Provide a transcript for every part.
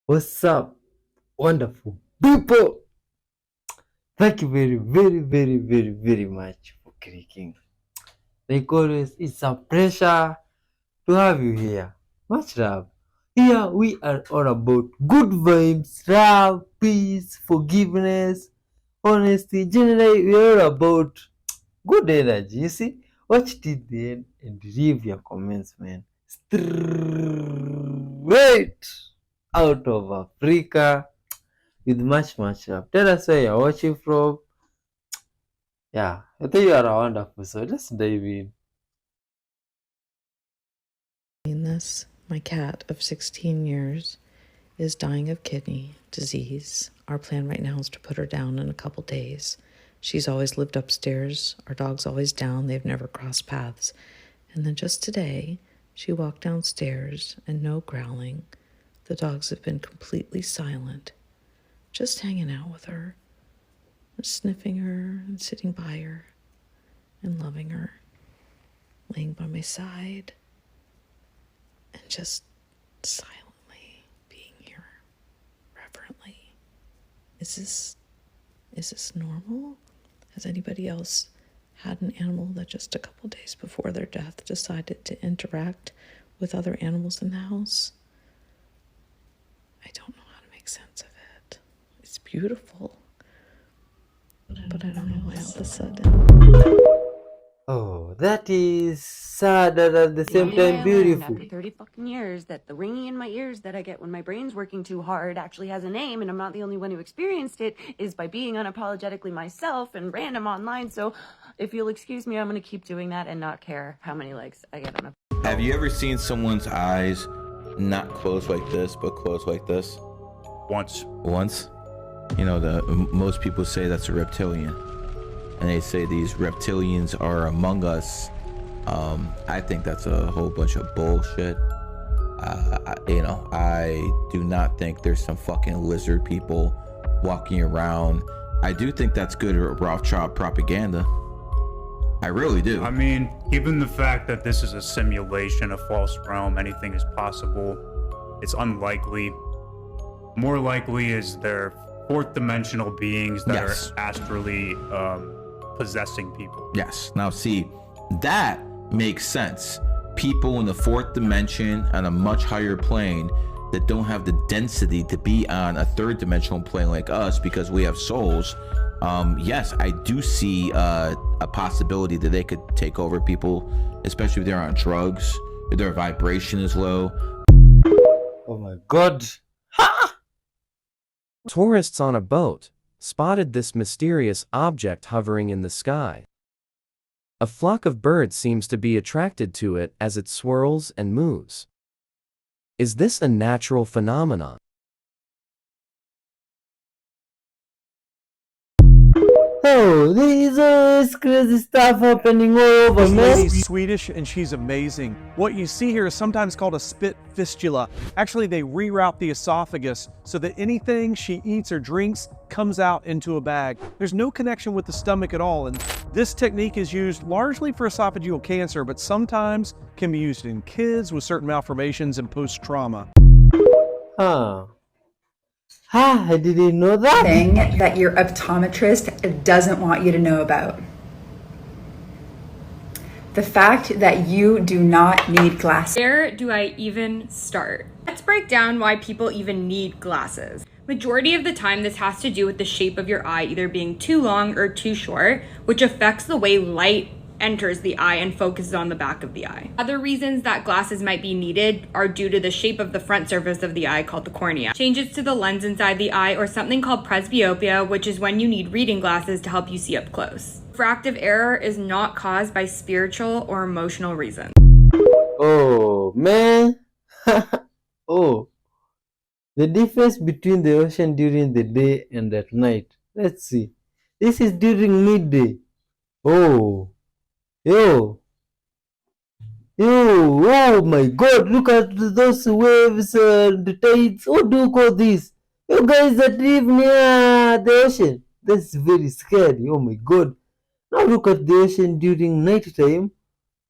What's up, wonderful people? Thank you very much for clicking. Like always, it's a pleasure to have you here. Much love. Here we are all about good vibes, love, peace, forgiveness, honesty. Generally, we're all about good energy. You see, watch till the end and leave your comments, man. Straight out of Africa with much love. Tell us where you're watching from. Yeah, I think you are wonderful. So let's dive in. This, my cat of 16 years is dying of kidney disease. Our plan right now is to put her down in a couple days. She's always lived upstairs. Our dog's always down. They've never crossed paths. And then just today, she walked downstairs and no growling. The dogs have been completely silent, just hanging out with her, sniffing her and sitting by her and loving her, laying by my side and just silently being here, reverently. Is this normal? Has anybody else had an animal that just a couple days before their death decided to interact with other animals in the house? I don't know how to make sense of it. It's beautiful, but I don't know why all of a sudden. Oh, that is sad and at the same time beautiful. After 30 fucking years, that the ringing in my ears that I get when my brain's working too hard actually has a name, and I'm not the only one who experienced it, is by being unapologetically myself and random online. So if you'll excuse me, I'm going to keep doing that and not care how many likes I get on a... Have you ever seen someone's eyes not closed like this, but closed like this? Once? You know, most people say that's a reptilian. And they say these reptilians are among us. I think that's a whole bunch of bullshit. I do not think there's some fucking lizard people walking around. I do think that's good rough chop propaganda. I really do. I mean, given the fact that this is a simulation, a false realm, anything is possible. It's unlikely. More likely is they're fourth dimensional beings that Yes. are astrally possessing people. Yes. Now see, that makes sense. People in the fourth dimension on a much higher plane that don't have the density to be on a third dimensional plane like us because we have souls. Yes, I do see a possibility that they could take over people, especially if they're on drugs, if their vibration is low. Oh my god. Tourists on a boat spotted this mysterious object hovering in the sky. A flock of birds seems to be attracted to it as it swirls and moves. Is this a natural phenomenon? Oh, there is always crazy stuff happening all over, This man. lady's Swedish and she's amazing. What you see here is sometimes called a spit fistula. Actually, they reroute the esophagus so that anything she eats or drinks comes out into a bag. There's no connection with the stomach at all, and this technique is used largely for esophageal cancer, but sometimes can be used in kids with certain malformations and post-trauma. I didn't know that. Thing that your optometrist doesn't want you to know about. The fact that you do not need glasses. Where do I even start? Let's break down why people even need glasses. Majority of the time, this has to do with the shape of your eye either being too long or too short, which affects the way light enters the eye and focuses on the back of the eye. Other reasons that glasses might be needed are due to the shape of the front surface of the eye called the cornea, changes to the lens inside the eye, or something called presbyopia, which is when you need reading glasses to help you see up close. Refractive error is not caused by spiritual or emotional reasons. Oh man. Oh, the difference between the ocean during the day and at night. Let's see. This is during midday. Oh, yo, oh my god, look at those waves and the tides. What do you call this? You guys that live near the ocean. That's very scary. Oh my god. Now look at the ocean during night time.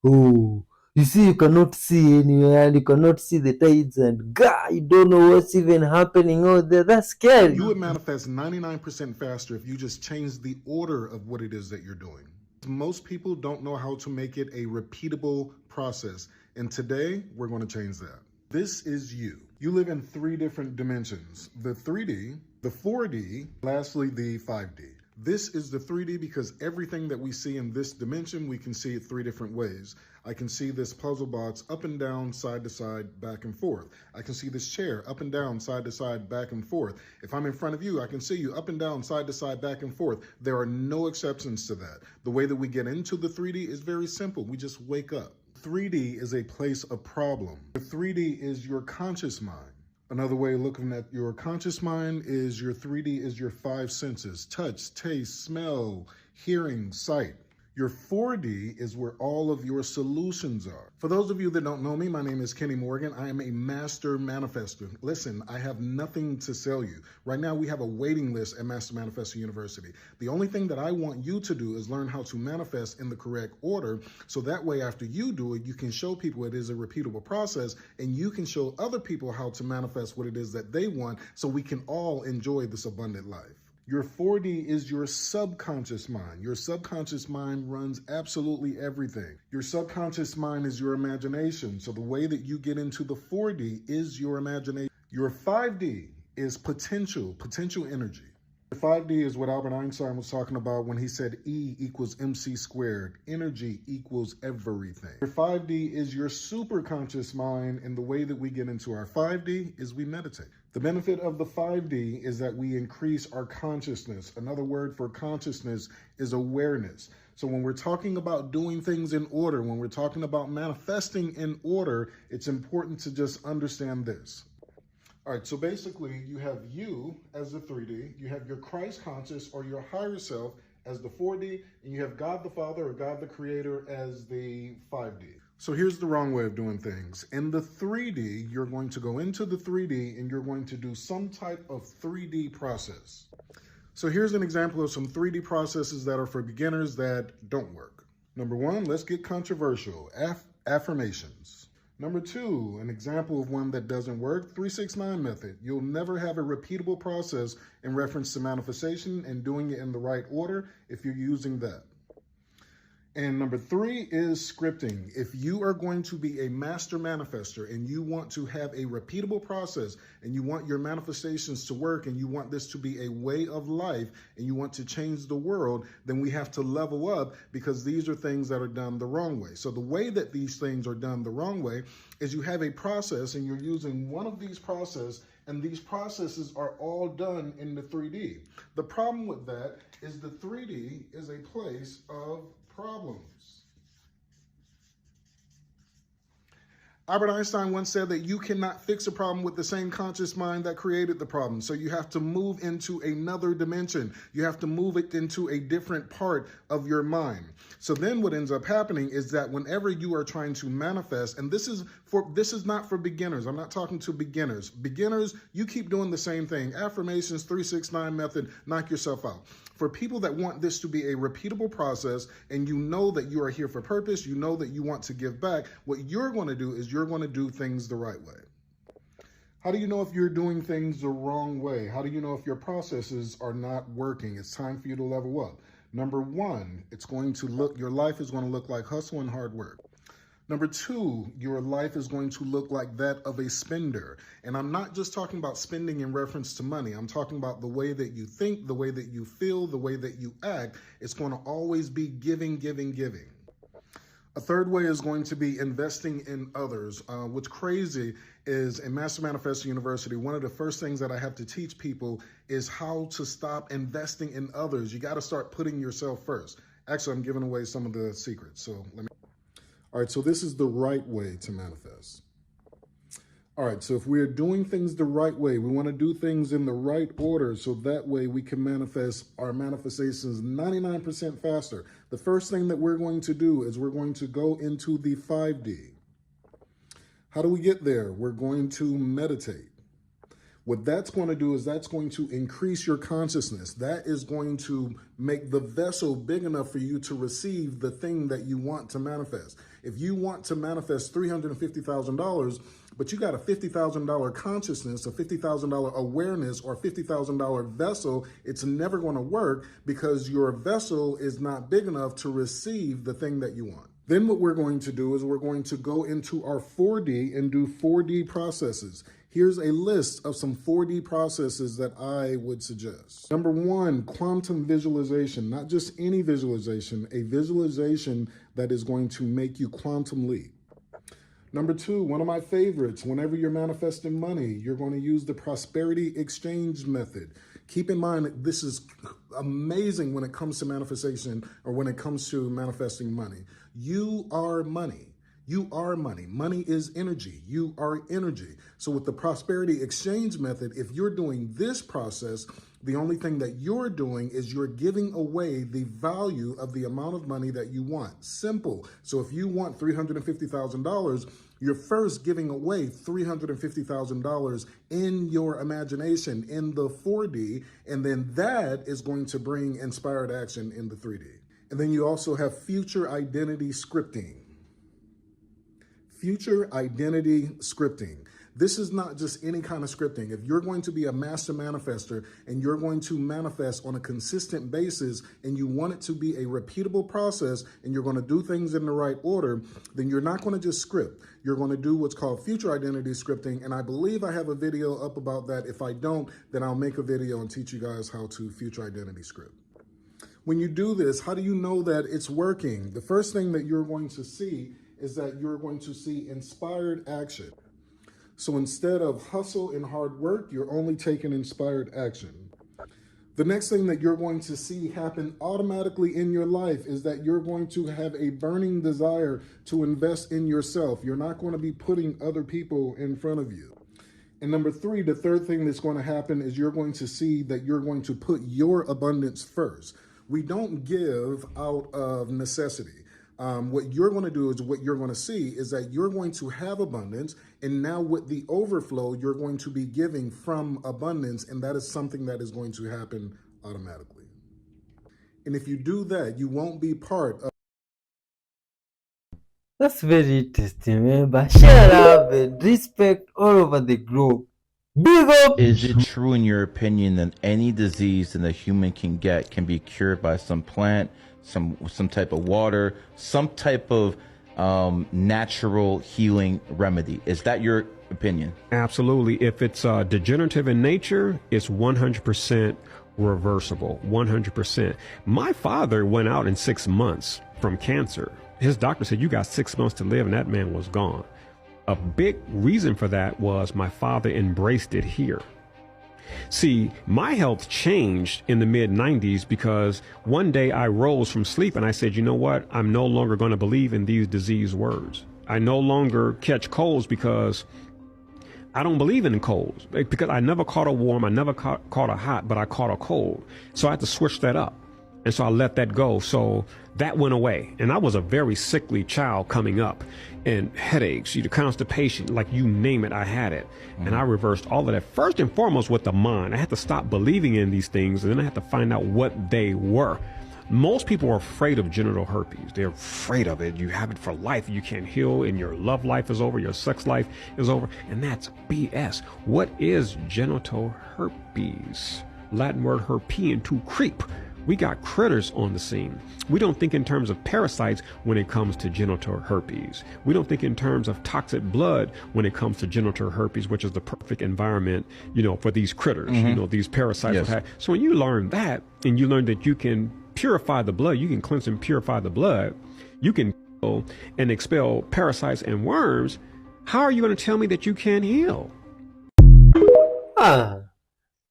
Oh, You see, you cannot see anywhere, and you cannot see the tides, and God, you don't know what's even happening out there. That's scary. You would manifest 99% faster if you just change the order of what it is that you're doing. Most people don't know how to make it a repeatable process. And today, we're going to change that. This is you. You live in 3 different dimensions: the 3D, the 4D, lastly, the 5D. This is the 3D because everything that we see in this dimension, we can see it 3 different ways. I can see this puzzle box up and down, side to side, back and forth. I can see this chair up and down, side to side, back and forth. If I'm in front of you, I can see you up and down, side to side, back and forth. There are no exceptions to that. The way that we get into the 3D is very simple. We just wake up. 3D is a place of problem. The 3D is your conscious mind. Another way of looking at your conscious mind is your 3D is your 5 senses: touch, taste, smell, hearing, sight. Your 4D is where all of your solutions are. For those of you that don't know me, my name is Kenny Morgan. I am a master manifester. Listen, I have nothing to sell you. Right now, we have a waiting list at Master Manifester University. The only thing that I want you to do is learn how to manifest in the correct order, so that way after you do it, you can show people it is a repeatable process, and you can show other people how to manifest what it is that they want, so we can all enjoy this abundant life. Your 4D is your subconscious mind. Your subconscious mind runs absolutely everything. Your subconscious mind is your imagination. So the way that you get into the 4D is your imagination. Your 5D is potential energy. The 5D is what Albert Einstein was talking about when he said E equals MC squared. Energy equals everything. Your 5D is your superconscious mind, and the way that we get into our 5D is we meditate. The benefit of the 5D is that we increase our consciousness. Another word for consciousness is awareness. So when we're talking about doing things in order, when we're talking about manifesting in order, it's important to just understand this. All right, so basically you have you as the 3D, you have your Christ conscious or your higher self as the 4D, and you have God the Father or God the Creator as the 5D. So here's the wrong way of doing things. In the 3D, you're going to go into the 3D and you're going to do some type of 3D process. So here's an example of some 3D processes that are for beginners that don't work. Number 1, let's get controversial. Affirmations. Number 2, an example of one that doesn't work, 369 method. You'll never have a repeatable process in reference to manifestation and doing it in the right order if you're using that. And number 3 is scripting. If you are going to be a master manifester and you want to have a repeatable process and you want your manifestations to work and you want this to be a way of life and you want to change the world, then we have to level up, because these are things that are done the wrong way. So the way that these things are done the wrong way is you have a process and you're using one of these processes, and these processes are all done in the 3D. The problem with that is the 3D is a place of problems. Albert Einstein once said that you cannot fix a problem with the same conscious mind that created the problem. So you have to move into another dimension. You have to move it into a different part of your mind. So then what ends up happening is that whenever you are trying to manifest, and this is not for beginners. I'm not talking to beginners. Beginners, you keep doing the same thing. Affirmations, 369 method, knock yourself out. For people that want this to be a repeatable process, and you know that you are here for purpose, you know that you want to give back, what you're going to do is you're going to do things the right way. How do you know if you're doing things the wrong way? How do you know if your processes are not working? It's time for you to level up. Number 1, your life is going to look like hustle and hard work. Number 2, your life is going to look like that of a spender. And I'm not just talking about spending in reference to money. I'm talking about the way that you think, the way that you feel, the way that you act. It's going to always be giving, giving, giving. A third way is going to be investing in others. What's crazy is in Master Manifester University, one of the first things that I have to teach people is how to stop investing in others. You got to start putting yourself first. Actually, I'm giving away some of the secrets. All right, so this is the right way to manifest. All right, so if we're doing things the right way, we want to do things in the right order, so that way we can manifest our manifestations 99% faster. The first thing that we're going to do is we're going to go into the 5D. How do we get there? We're going to meditate. What that's going to do is that's going to increase your consciousness. That is going to make the vessel big enough for you to receive the thing that you want to manifest. If you want to manifest $350,000, but you got a $50,000 consciousness, a $50,000 awareness, or a $50,000 vessel, it's never going to work because your vessel is not big enough to receive the thing that you want. Then what we're going to do is we're going to go into our 4D and do 4D processes. Here's a list of some 4D processes that I would suggest. Number one, quantum visualization, not just any visualization, a visualization that is going to make you quantum leap. Number two, one of my favorites, whenever you're manifesting money, you're going to use the prosperity exchange method. Keep in mind that this is amazing when it comes to manifestation or when it comes to manifesting money. You are money. You are money. Money is energy. You are energy. So with the prosperity exchange method, if you're doing this process, the only thing that you're doing is you're giving away the value of the amount of money that you want. Simple. So if you want $350,000, you're first giving away $350,000 in your imagination in the 4D, and then that is going to bring inspired action in the 3D. And then you also have future identity scripting. Future identity scripting. This is not just any kind of scripting. If you're going to be a master manifester and you're going to manifest on a consistent basis and you want it to be a repeatable process and you're going to do things in the right order, then you're not going to just script. You're going to do what's called future identity scripting. And I believe I have a video up about that. If I don't, then I'll make a video and teach you guys how to future identity script. When you do this, how do you know that it's working? The first thing that you're going to see is that you're going to see inspired action. So instead of hustle and hard work, you're only taking inspired action. The next thing that you're going to see happen automatically in your life is that you're going to have a burning desire to invest in yourself. You're not going to be putting other people in front of you. And number three, the third thing that's going to happen is you're going to see that you're going to put your abundance first. We don't give out of necessity. What you're going to do is what you're going to see is that you're going to have abundance. And now with the overflow, you're going to be giving from abundance. And that is something that is going to happen automatically. And if you do that, you won't be part of. That's very interesting, man. But share love and respect all over the globe. Big up! Is it true, in your opinion, that any disease that a human can get can be cured by some plant, some type of water, some type of natural healing remedy? Is that your opinion? Absolutely. If it's degenerative in nature, it's 100% reversible. 100%. My father went out in 6 months from cancer. His doctor said, "You got 6 months to live," and that man was gone. A big reason for that was my father embraced it here. See, my health changed in the mid-90s because one day I rose from sleep and I said, you know what? I'm no longer going to believe in these disease words. I no longer catch colds because I don't believe in colds, because I never caught a warm, I never caught a hot, but I caught a cold. So I had to switch that up. And so I let that go. So that went away. And I was a very sickly child coming up, and headaches, constipation, like you name it, I had it. And I reversed all of that. First and foremost with the mind. I had to stop believing in these things, and then I had to find out what they were. Most people are afraid of genital herpes. They're afraid of it. You have it for life. You can't heal, and your love life is over. Your sex life is over. And that's BS. What is genital herpes? Latin word herpean, to creep. We got critters on the scene. We don't think in terms of parasites when it comes to genital herpes. We don't think in terms of toxic blood when it comes to genital herpes, which is the perfect environment, for these critters, these parasites. Yes. So when you learn that, and you learn that you can purify the blood, you can cleanse and purify the blood, you can kill and expel parasites and worms, how are you going to tell me that you can't heal? Ah,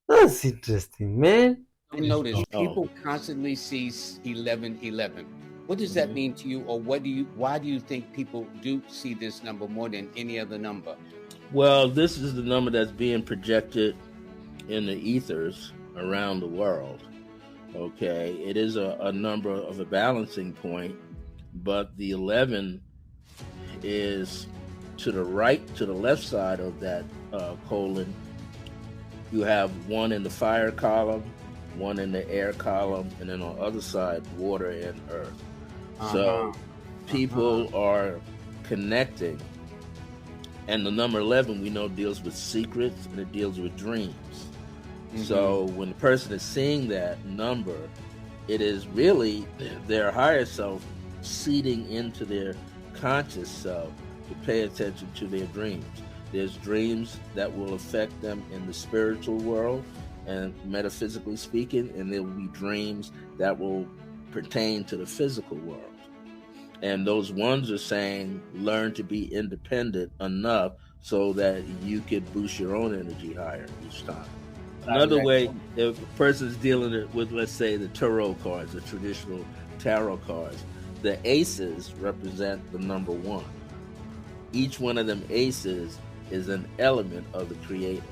that's interesting, man. I notice people constantly see 1111. What does that mean to you, or why do you think people do see this number more than any other number? Well, this is the number that's being projected in the ethers around the world. Okay, it is a number of a balancing point, but the 11 is to the right, to the left side of that colon, you have one in the fire column, one in the air column, and then on the other side, water and earth. So people are connecting. And the number 11 we know deals with secrets and it deals with dreams. So when the person is seeing that number, it is really their higher self seeding into their conscious self to pay attention to their dreams. There's dreams that will affect them in the spiritual world and metaphysically speaking, and there will be dreams that will pertain to the physical world. And those ones are saying, learn to be independent enough so that you could boost your own energy higher each time. Another way, if a person's dealing with, let's say, the tarot cards, the traditional tarot cards, the aces represent the number 1. Each one of them aces is an element of the creator.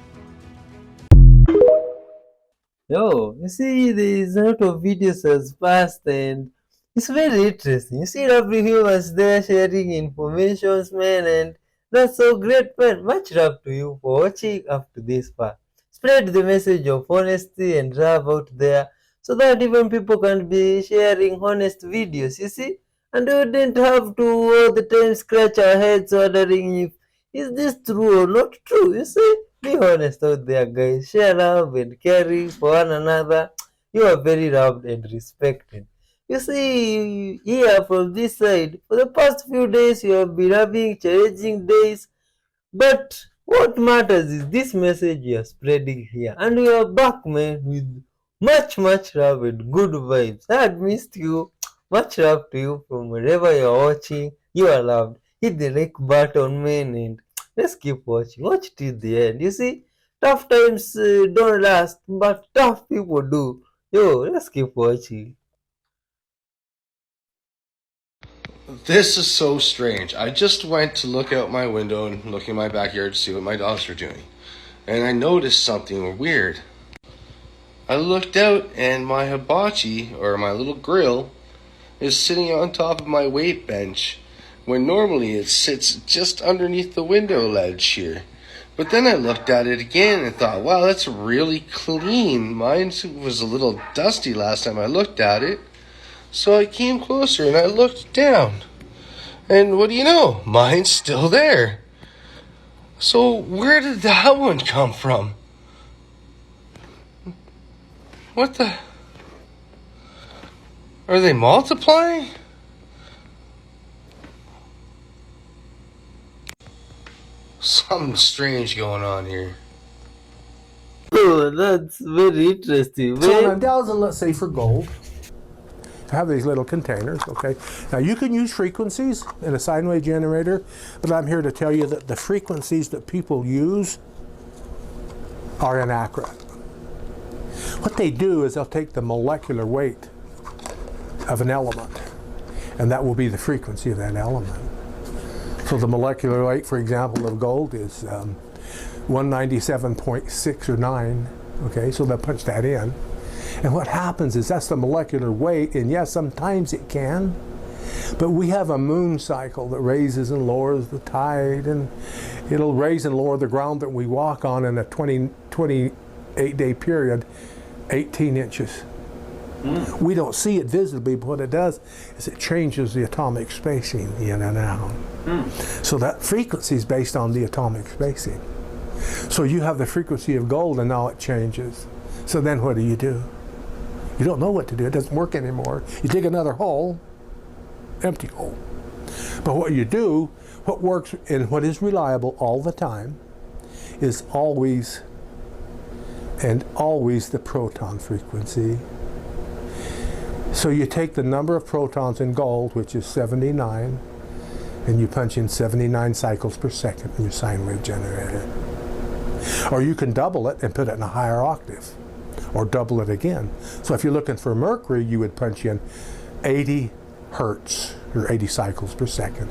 Yo, you see, there's a lot of videos as past, and it's very interesting. You see, every humans there sharing information, man, and that's so great, man. Much love to you for watching up to this part. Spread the message of honesty and love out there so that even people can be sharing honest videos, you see? And we didn't have to all the time scratch our heads wondering if is this true or not true, you see? Be honest out there, guys. Share love and caring for one another. You are very loved and respected. You see, here from this side, for the past few days you have been having challenging days, but what matters is this message you are spreading here, and we are back, man, with much love and good vibes. I had missed you. Much love to you from wherever you are watching. You are loved. Hit the like button, man, and let's keep watching. Watch till the end. You see, tough times don't last, but tough people do. Yo, let's keep watching. This is so strange. I just went to look out my window and look in my backyard to see what my dogs were doing. And I noticed something weird. I looked out and my hibachi, or my little grill, is sitting on top of my weight bench when normally it sits just underneath the window ledge here. But then I looked at it again and thought, wow, that's really clean. Mine was a little dusty last time I looked at it. So I came closer and I looked down. And what do you know? Mine's still there. So where did that one come from? What the? Are they multiplying? Something strange going on here. Oh, that's very interesting, man. So when I'm dowsing, let's say for gold, I have these little containers, okay? Now you can use frequencies in a sine wave generator, but I'm here to tell you that the frequencies that people use are inaccurate. What they do is they'll take the molecular weight of an element, and that will be the frequency of that element. So the molecular weight, for example, of gold is 197.6 or 9, okay? So they'll punch that in. And what happens is that's the molecular weight, and yes, sometimes it can, but we have a moon cycle that raises and lowers the tide, and it'll raise and lower the ground that we walk on in a 28-day period, 18 inches. We don't see it visibly, but what it does is it changes the atomic spacing in and out. So that frequency is based on the atomic spacing. So you have the frequency of gold, and now it changes. So then what do? You don't know what to do. It doesn't work anymore. You dig another hole, empty hole. But what you do, what works and what is reliable all the time is always the proton frequency. So you take the number of protons in gold, which is 79, and you punch in 79 cycles per second in your sine wave generator. Or you can double it and put it in a higher octave, or double it again. So if you're looking for mercury, you would punch in 80 hertz, or 80 cycles per second,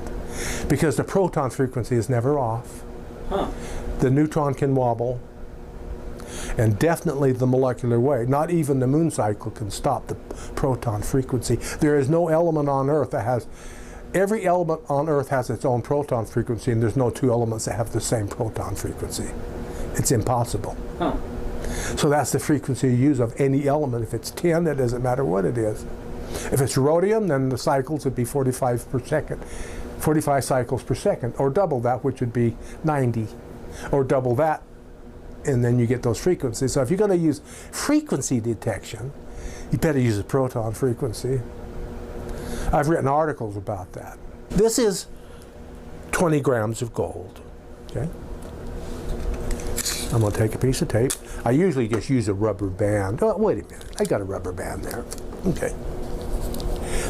because the proton frequency is never off. The neutron can wobble, and definitely the molecular weight. Not even the moon cycle can stop the proton frequency. There is no element on Earth that has, every element on Earth has its own proton frequency, and there's no two elements that have the same proton frequency. It's impossible. So that's the frequency you use of any element. If it's tin, it doesn't matter what it is. If it's rhodium, then the cycles would be 45 per second, 45 cycles per second, or double that, which would be 90, or double that, and then you get those frequencies. So if you're going to use frequency detection, you better use a proton frequency. I've written articles about that. This is 20 grams of gold. Okay. I'm going to take a piece of tape. I usually just use a rubber band. Oh, wait a minute. I got a rubber band there. Okay.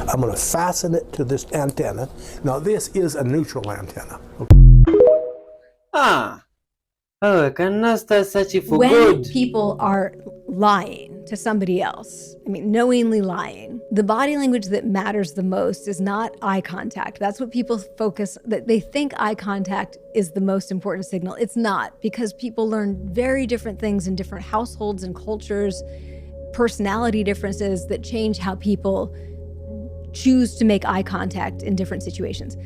I'm going to fasten it to this antenna. Now, this is a neutral antenna. Can I start searching for When gold? people are lying to somebody else, I mean, knowingly lying, the body language that matters the most is not eye contact. That's what people focus, that they think eye contact is the most important signal. It's not, because people learn very different things in different households and cultures, personality differences that change how people choose to make eye contact in different situations.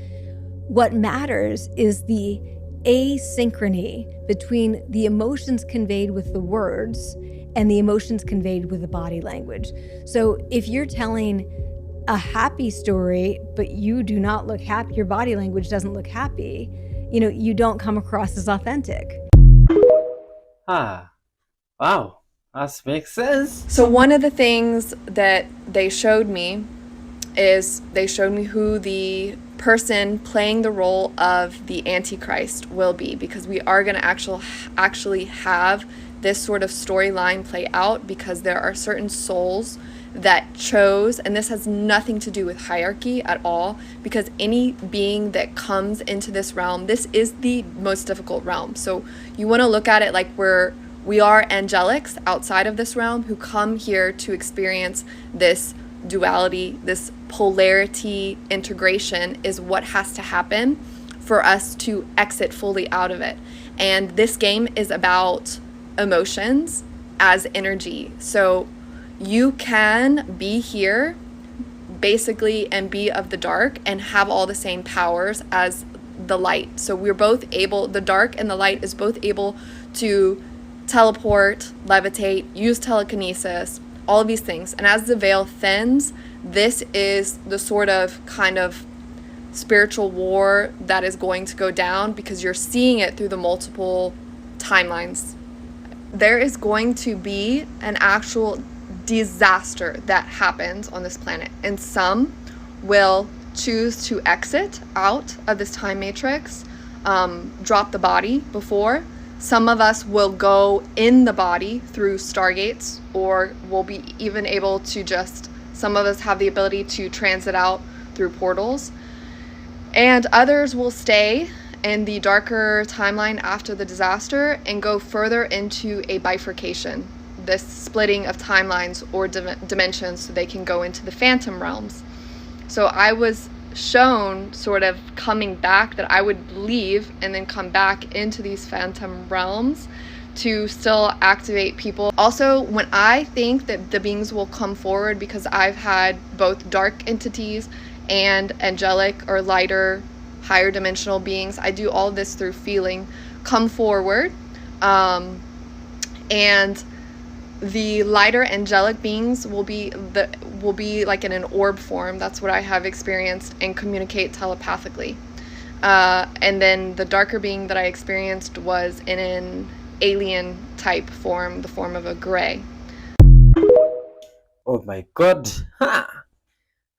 What matters is the asynchrony between the emotions conveyed with the words and the emotions conveyed with the body language. So if you're telling a happy story, but you do not look happy, your body language doesn't look happy, you don't come across as authentic. Wow, that makes sense. So one of the things that they showed me is they showed me who the person playing the role of the Antichrist will be, because we are going to actually have this sort of storyline play out, because there are certain souls that chose, and this has nothing to do with hierarchy at all, because any being that comes into this realm, this is the most difficult realm. So you want to look at it like we are angelics outside of this realm who come here to experience this duality, this polarity integration is what has to happen for us to exit fully out of it. And this game is about emotions as energy. So you can be here basically and be of the dark and have all the same powers as the light. So we're both able, the dark and the light is both able to teleport, levitate, use telekinesis, all of these things. And as the veil thins, this is the sort of kind of spiritual war that is going to go down, because you're seeing it through the multiple timelines. There is going to be an actual disaster that happens on this planet, and some will choose to exit out of this time matrix, drop the body before. Some of us will go in the body through stargates, or will be even able to some of us have the ability to transit out through portals. And others will stay in the darker timeline after the disaster and go further into a bifurcation, this splitting of timelines or dimensions, so they can go into the phantom realms. So I was shown sort of coming back, that I would leave and then come back into these phantom realms to still activate people. Also, when I think that the beings will come forward, because I've had both dark entities and angelic or lighter, higher dimensional beings, I do all this through feeling, come forward. And the lighter angelic beings will be like in an orb form. That's what I have experienced, and communicate telepathically. And then the darker being that I experienced was in an alien type form, the form of a gray. Oh my god.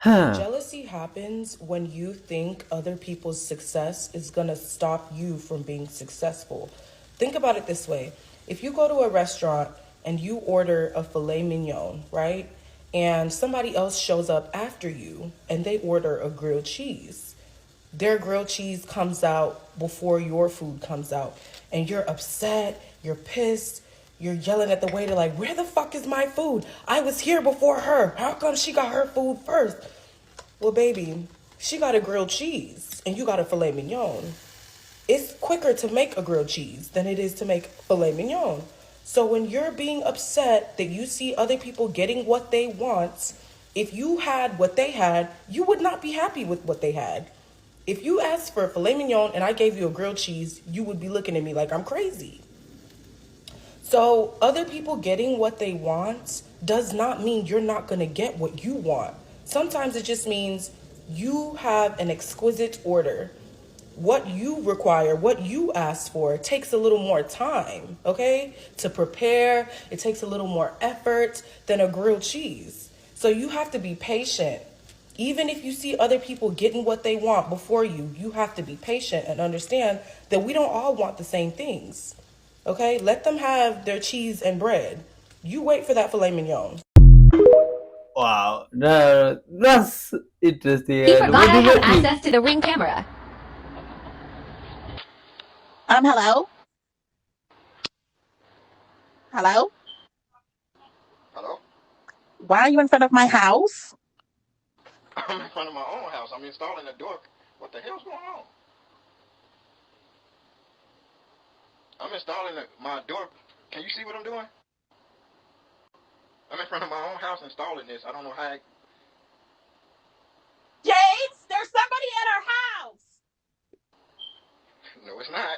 Jealousy happens when you think other people's success is gonna stop you from being successful. Think about it this way. If you go to a restaurant and you order a filet mignon, right? And somebody else shows up after you and they order a grilled cheese. Their grilled cheese comes out before your food comes out, and you're upset, you're pissed, you're yelling at the waiter like, where the fuck is my food? I was here before her. How come she got her food first? Well, baby, she got a grilled cheese and you got a filet mignon. It's quicker to make a grilled cheese than it is to make filet mignon. So when you're being upset that you see other people getting what they want, if you had what they had, you would not be happy with what they had. If you asked for a filet mignon and I gave you a grilled cheese, you would be looking at me like I'm crazy. So, other people getting what they want does not mean you're not going to get what you want. Sometimes it just means you have an exquisite order. What you require, what you ask for, takes a little more time, okay? To prepare, it takes a little more effort than a grilled cheese. So you have to be patient. Even if you see other people getting what they want before you, you have to be patient and understand that we don't all want the same things. Okay? Let them have their cheese and bread. You wait for that filet mignon. Wow, that's interesting. He And forgot I have motivating. access to the Ring camera. Hello? Hello? Hello? Why are you in front of my house? I'm in front of my own house. I'm installing a door. What the hell's going on? I'm installing my door. Can you see what I'm doing? I'm in front of my own house installing this. I don't know how. James, there's somebody at our house. No, it's not.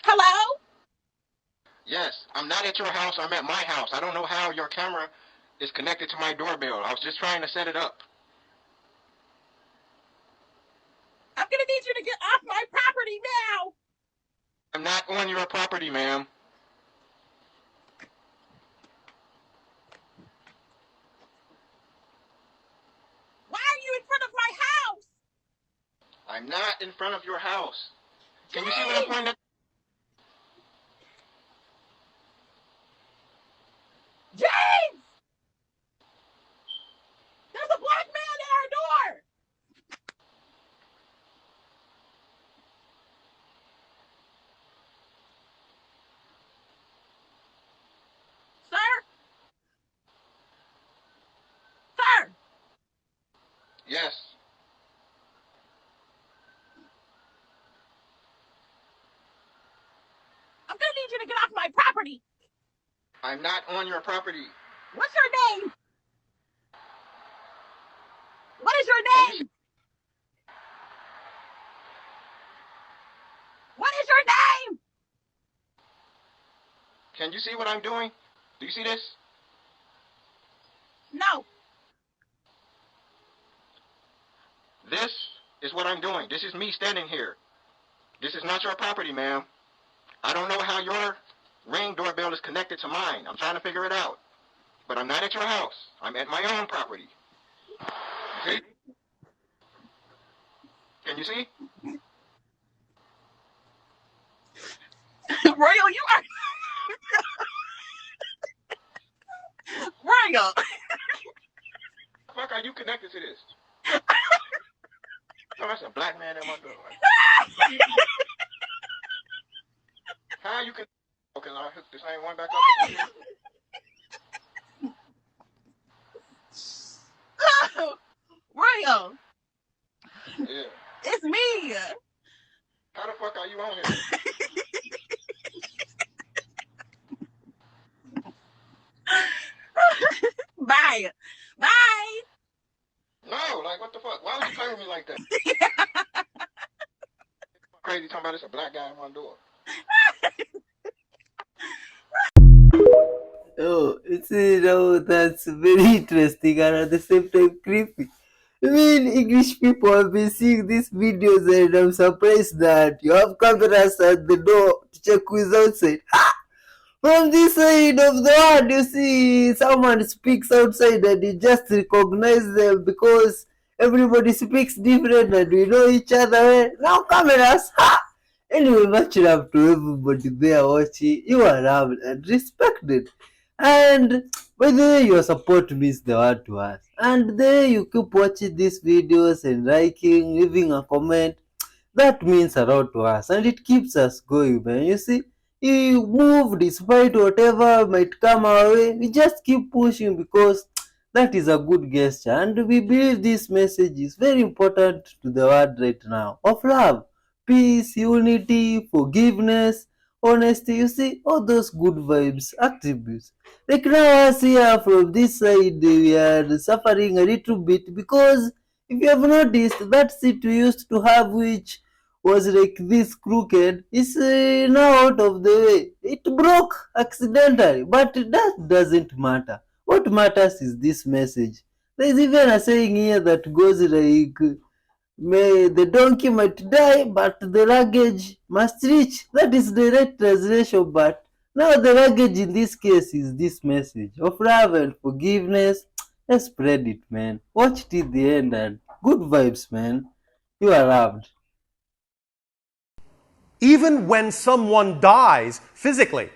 Hello? Yes, I'm not at your house. I'm at my house. I don't know how your camera is connected to my doorbell. I was just trying to set it up. I'm gonna need you to get off my property now. I'm not on your property, ma'am. Why are you in front of my house? I'm not in front of your house. Can you see what I'm pointing at? James! There's a black man at our door. Sir? Sir! Yes. I'm gonna need you to get off my property. I'm not on your property. What's your name? What is your name? What is your name? Can you see what I'm doing? Do you see this? No. This is what I'm doing. This is me standing here. This is not your property, ma'am. I don't know how your Ring doorbell is connected to mine. I'm trying to figure it out. But I'm not at your house. I'm at my own property. See? Can you see? Royal, you are Royal. Fuck, are you connected to this? Oh, that's a black man at my door. How you can? Okay, I hook the same one back up. Royal. Yeah. It's me. How the fuck are you on here? Bye. Bye. No, like what the fuck? Why would you play with me like that? Crazy talking about it's a black guy at my door. Oh, that's very interesting and at the same time creepy. I mean, English people have been seeing these videos and I'm surprised that you have cameras at the door to check who is outside. From this side of the world, you see someone speaks outside and you just recognize them because everybody speaks different and we know each other well. Now cameras, ha! Anyway, much love to everybody there watching. You are loved and respected. And by the way, your support means the world to us. And there you keep watching these videos and liking, leaving a comment. That means a lot to us and it keeps us going, man. You see, you move despite whatever might come our way. We just keep pushing because that is a good gesture. And we believe this message is very important to the world right now of love, peace, unity, forgiveness, honesty, you see, all those good vibes, attributes. Like now us here from this side, we are suffering a little bit because if you have noticed, that seat we used to have, which was like this crooked, is now out of the way. It broke accidentally, but that doesn't matter. What matters is this message. There's even a saying here that goes like, may the donkey might die, but the luggage must reach. That is the right translation, but now the luggage in this case is this message of love and forgiveness. Let's spread it, man. Watch till the end and good vibes, man. You are loved. Even when someone dies physically,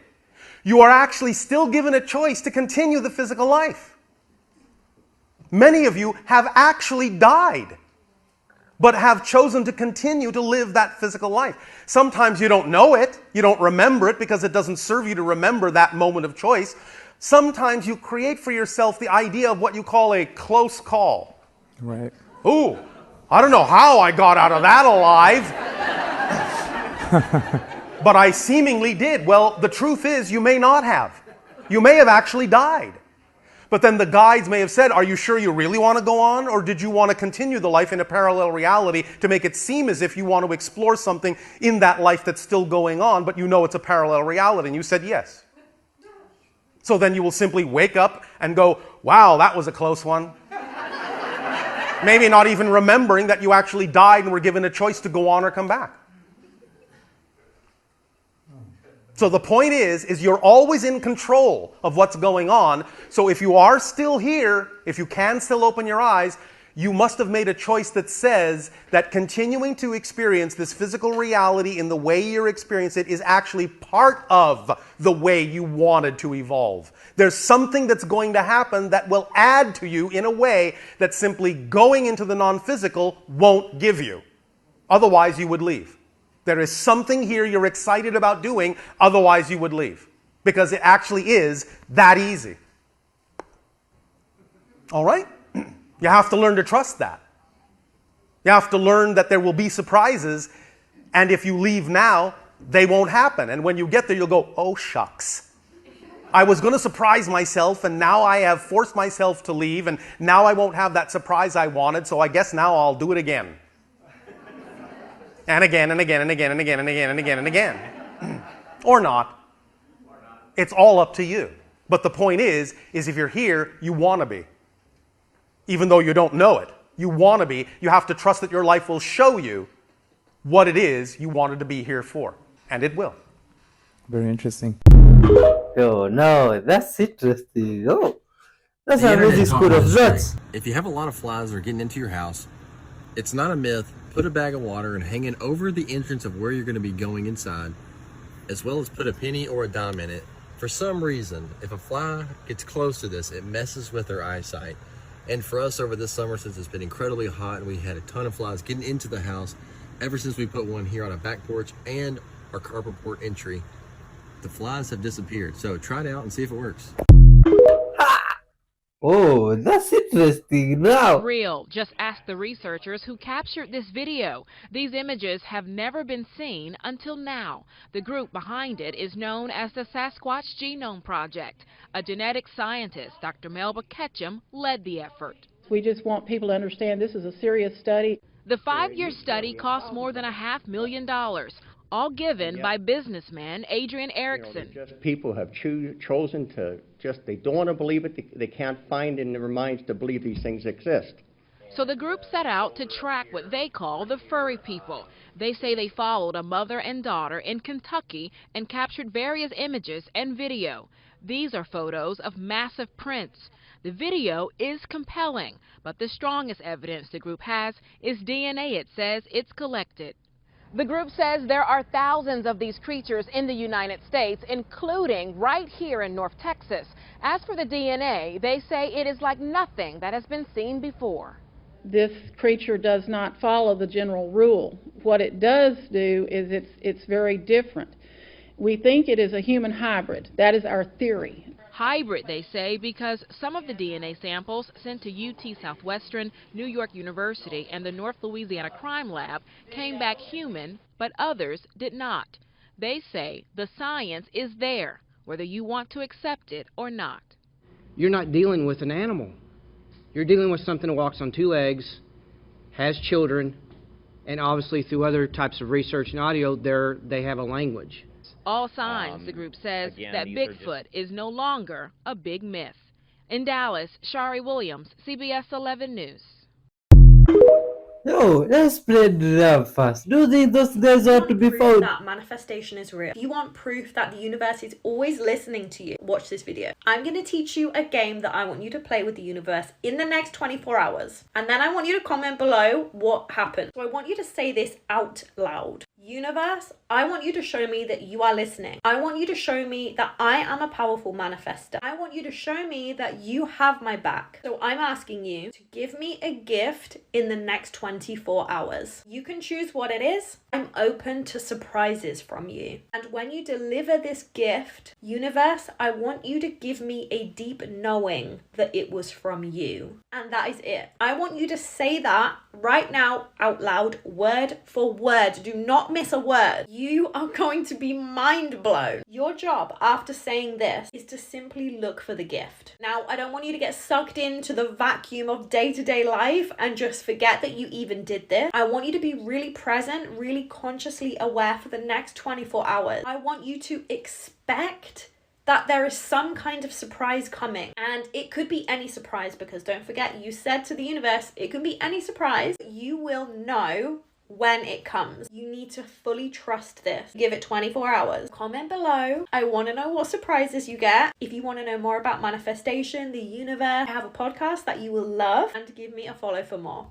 you are actually still given a choice to continue the physical life. Many of you have actually died, but have chosen to continue to live that physical life. Sometimes you don't know it, you don't remember it because it doesn't serve you to remember that moment of choice. Sometimes you create for yourself the idea of what you call a close call. Right. Ooh, I don't know how I got out of that alive. But I seemingly did. Well, the truth is you may not have. You may have actually died. But then the guides may have said, are you sure you really want to go on? Or did you want to continue the life in a parallel reality to make it seem as if you want to explore something in that life that's still going on, but you know it's a parallel reality? And you said yes. So then you will simply wake up and go, wow, that was a close one. Maybe not even remembering that you actually died and were given a choice to go on or come back. So the point is you're always in control of what's going on. So if you are still here, if you can still open your eyes, you must have made a choice that says that continuing to experience this physical reality in the way you're experiencing it is actually part of the way you wanted to evolve. There's something that's going to happen that will add to you in a way that simply going into the non-physical won't give you. Otherwise, you would leave. There is something here you're excited about doing, otherwise you would leave. Because it actually is that easy. All right? You have to learn to trust that. You have to learn that there will be surprises, and if you leave now, they won't happen. And when you get there, you'll go, oh, shucks. I was going to surprise myself, and now I have forced myself to leave, and now I won't have that surprise I wanted, so I guess now I'll do it again. And again, and again, and again, and again, and again, and again, and again. Or not. It's all up to you. But the point is if you're here, you want to be. Even though you don't know it. You want to be. You have to trust that your life will show you what it is you wanted to be here for. And it will. Very interesting. Oh, no, that's interesting. Oh, that's The a internet really taught school me of this thoughts. thing. If you have a lot of flies that are getting into your house, it's not a myth. Put a bag of water and hang it over the entrance of where you're going to be going inside, as well as put a penny or a dime in it. For some reason, if a fly gets close to this, it messes with their eyesight. And for us over this summer, since it's been incredibly hot and we had a ton of flies getting into the house, ever since we put one here on our back porch and our carport entry, the flies have disappeared. So try it out and see if it works. Oh, that's interesting now. Real. Just ask the researchers who captured this video. These images have never been seen until now. The group behind it is known as the Sasquatch Genome Project. A genetic scientist, Dr. Melba Ketchum, led the effort. We just want people to understand this is a serious study. The 5-year study cost more than $500,000, all given by businessman Adrian Erickson. Just people have chosen to they don't want to believe it. They can't find in their minds to believe these things exist. So the group set out to track what they call the furry people. They say they followed a mother and daughter in Kentucky and captured various images and video. These are photos of massive prints. The video is compelling, but the strongest evidence the group has is DNA it says it's collected. The group says there are thousands of these creatures in the United States, including right here in North Texas. As for the DNA, they say it is like nothing that has been seen before. This creature does not follow the general rule. What it does do is it's very different. We think it is a human hybrid. That is our theory. Hybrid, they say, because some of the DNA samples sent to UT Southwestern, New York University, and the North Louisiana Crime Lab came back human, but others did not. They say the science is there, whether you want to accept it or not. You're not dealing with an animal. You're dealing with something that walks on two legs, has children, and obviously through other types of research and audio, they have a language. All signs, the group says, that Bigfoot is no longer a big myth. In Dallas, Shari Williams, CBS 11 News. Yo, let's spread the love first. Do you think those guys ought to be found? That manifestation is real. If you want proof that the universe is always listening to you, watch this video. I'm going to teach you a game that I want you to play with the universe in the next 24 hours. And then I want you to comment below what happened. So I want you to say this out loud. Universe, I want you to show me that you are listening. I want you to show me that I am a powerful manifester. I want you to show me that you have my back. So I'm asking you to give me a gift in the next 24 hours. You can choose what it is. I'm open to surprises from you. And when you deliver this gift, universe, I want you to give me a deep knowing that it was from you. And that is it. I want you to say that right now out loud, word for word. Do not miss a word. You are going to be mind blown. Your job after saying this is to simply look for the gift. Now, I don't want you to get sucked into the vacuum of day-to-day life and just forget that you even did this. I want you to be really present, really consciously aware for the next 24 hours. I want you to expect that there is some kind of surprise coming. And it could be any surprise, because don't forget, you said to the universe, it can be any surprise. You will know when it comes. You need to fully trust this. Give it 24 hours. Comment below. I want to know what surprises you get. If you want to know more about manifestation, the universe, I have a podcast that you will love, and give me a follow for more.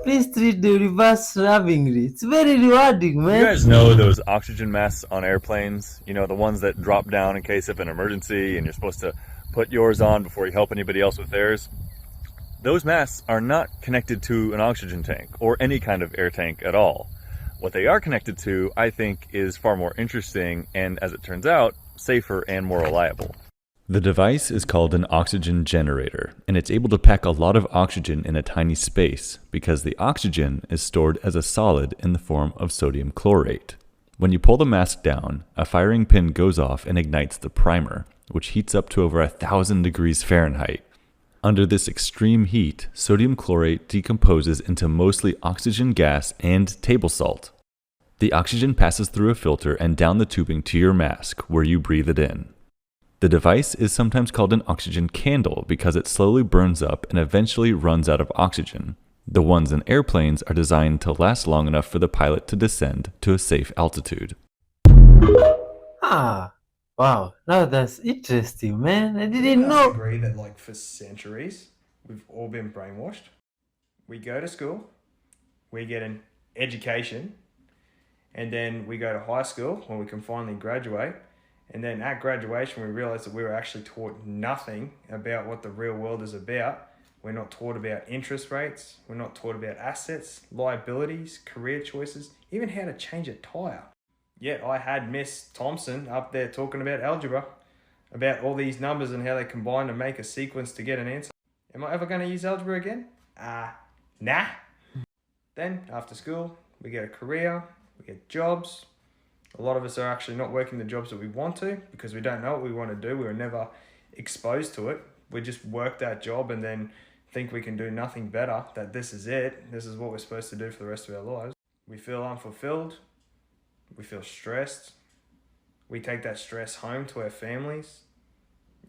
Please treat the reverse lovingly. It's very rewarding, man. You guys know those oxygen masks on airplanes? You know, the ones that drop down in case of an emergency and you're supposed to put yours on before you help anybody else with theirs? Those masks are not connected to an oxygen tank or any kind of air tank at all. What they are connected to, I think, is far more interesting and, as it turns out, safer and more reliable. The device is called an oxygen generator, and it's able to pack a lot of oxygen in a tiny space because the oxygen is stored as a solid in the form of sodium chlorate. When you pull the mask down, a firing pin goes off and ignites the primer, which heats up to over 1,000 degrees Fahrenheit. Under this extreme heat, sodium chlorate decomposes into mostly oxygen gas and table salt. The oxygen passes through a filter and down the tubing to your mask, where you breathe it in. The device is sometimes called an oxygen candle because it slowly burns up and eventually runs out of oxygen. The ones in airplanes are designed to last long enough for the pilot to descend to a safe altitude. Ah, wow. Now that's interesting, man. I didn't know. I agree that, like, for centuries, we've all been brainwashed. We go to school, we get an education, and then we go to high school when we can finally graduate. And then at graduation, we realized that we were actually taught nothing about what the real world is about. We're not taught about interest rates. We're not taught about assets, liabilities, career choices, even how to change a tire. Yet I had Miss Thompson up there talking about algebra, about all these numbers and how they combine to make a sequence to get an answer. Am I ever going to use algebra again? Nah. Then, after school, we get a career, we get jobs. A lot of us are actually not working the jobs that we want to because we don't know what we want to do. We were never exposed to it. We just work that job and then think we can do nothing better, that this is it. This is what we're supposed to do for the rest of our lives. We feel unfulfilled. We feel stressed. We take that stress home to our families.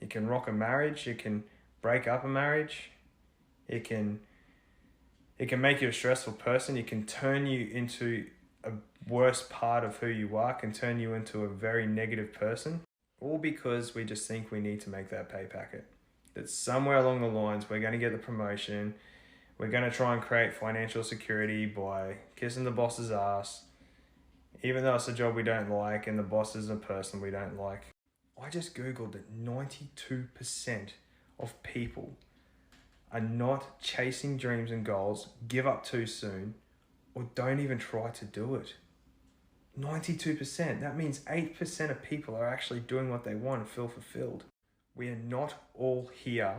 It can rock a marriage. It can break up a marriage. It can make you a stressful person. It can turn you into a worse part of who you are, can turn you into a very negative person, all because we just think we need to make that pay packet. That somewhere along the lines, we're going to get the promotion, we're going to try and create financial security by kissing the boss's ass, even though it's a job we don't like and the boss is a person we don't like. I just Googled that 92% of people are not chasing dreams and goals, give up too soon, or don't even try to do it. 92%. That means 8% of people are actually doing what they want and feel fulfilled. We are not all here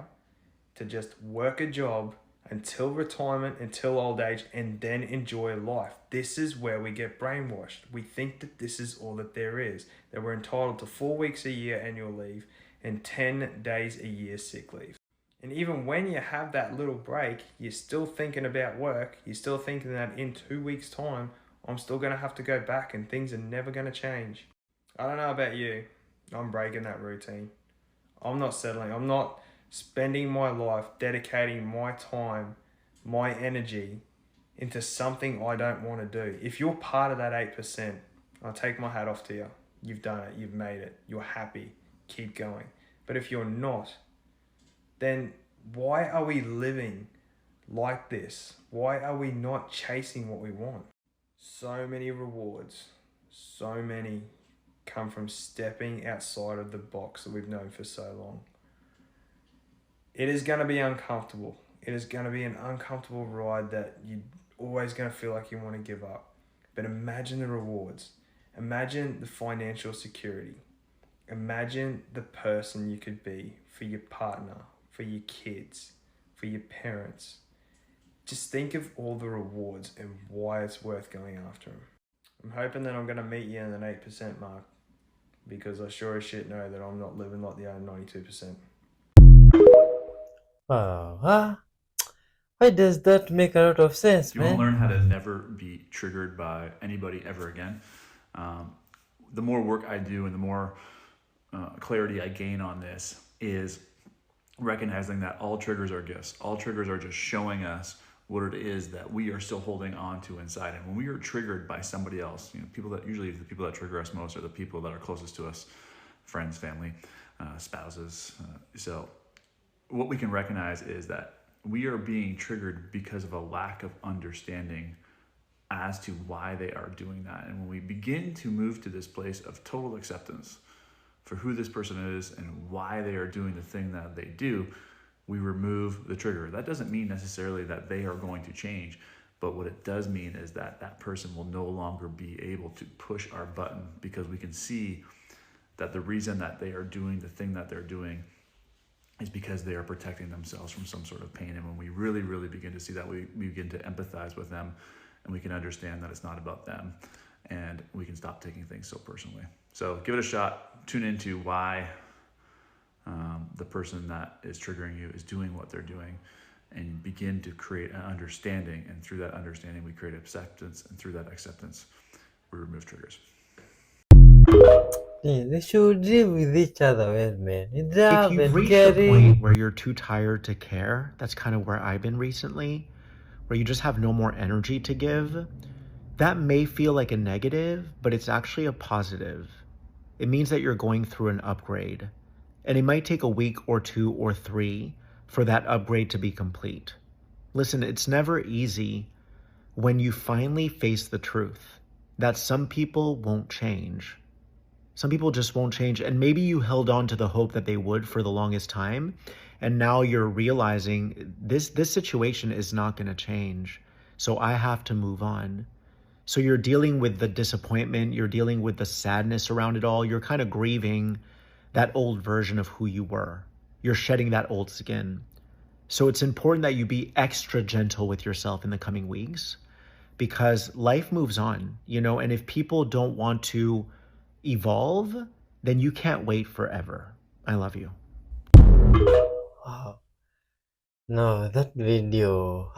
to just work a job until retirement, until old age, and then enjoy life. This is where we get brainwashed. We think that this is all that there is, that we're entitled to 4 weeks a year annual leave and 10 days a year sick leave. And even when you have that little break, you're still thinking about work. You're still thinking that in 2 weeks' time, I'm still going to have to go back and things are never going to change. I don't know about you. I'm breaking that routine. I'm not settling. I'm not spending my life dedicating my time, my energy into something I don't want to do. If you're part of that 8%, I'll take my hat off to you. You've done it. You've made it. You're happy. Keep going. But if you're not, then why are we living like this? Why are we not chasing what we want? So many rewards, so many come from stepping outside of the box that we've known for so long. It is going to be uncomfortable. It is going to be an uncomfortable ride that you're always going to feel like you want to give up. But imagine the rewards. Imagine the financial security. Imagine the person you could be for your partner, for your kids, for your parents. Just think of all the rewards and why it's worth going after them. I'm hoping that I'm going to meet you in an 8% mark, because I sure as shit know that I'm not living like the other 92%. Why does that make a lot of sense, You want man? to learn how to never be triggered by anybody ever again. The more work I do and the more clarity I gain on this is recognizing that all triggers are gifts. All triggers are just showing us what it is that we are still holding on to inside. And when we are triggered by somebody else, people that usually the people that trigger us most are the people that are closest to us, friends, family, spouses. So what we can recognize is that we are being triggered because of a lack of understanding as to why they are doing that. And when we begin to move to this place of total acceptance for who this person is and why they are doing the thing that they do, we remove the trigger. That doesn't mean necessarily that they are going to change, but what it does mean is that that person will no longer be able to push our button, because we can see that the reason that they are doing the thing that they're doing is because they are protecting themselves from some sort of pain. And when we really, really begin to see that, we begin to empathize with them, and we can understand that it's not about them, and we can stop taking things so personally. So give it a shot. Tune into why the person that is triggering you is doing what they're doing, and begin to create an understanding. And through that understanding, we create acceptance, and through that acceptance, we remove triggers. Yeah, they should live with each other well, man. It's If love you've and reached a caring. point where you're too tired to care, that's kind of where I've been recently, where you just have no more energy to give, that may feel like a negative, but it's actually a positive. It means that you're going through an upgrade, and it might take a week or 2 or 3 for that upgrade to be complete. Listen, it's never easy when you finally face the truth that some people won't change. Some people just won't change, and maybe you held on to the hope that they would for the longest time, and now you're realizing this situation is not going to change, so I have to move on. So you're dealing with the disappointment, you're dealing with the sadness around it all, you're kind of grieving that old version of who you were. You're shedding that old skin. So it's important that you be extra gentle with yourself in the coming weeks, because life moves on, and if people don't want to evolve, then you can't wait forever. I love you. Wow. No, that video.